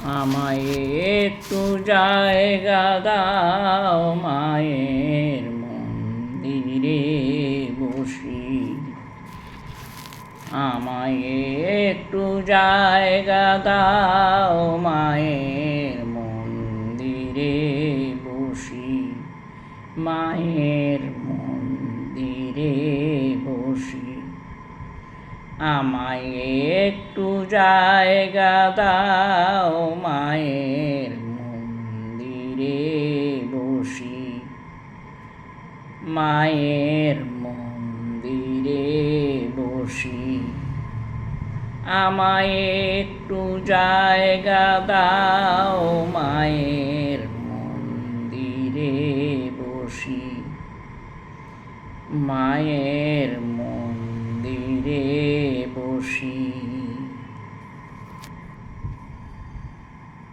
আমায় একটু জায়গা দাও, মায়ের মন্দিরে বসি। আমায় একটু জায়গা দাও, মায়ের মন্দিরে বসি। মায়ের মন্দিরে বসি। আমায় একটু জায়গা দাও, মায়ের মন্দিরে বসি। মায়ের মন্দিরে বসি। আমায় একটু জায়গা দাও, মায়ের মন্দিরে বসি। মায়ের মন্দিরে বসি।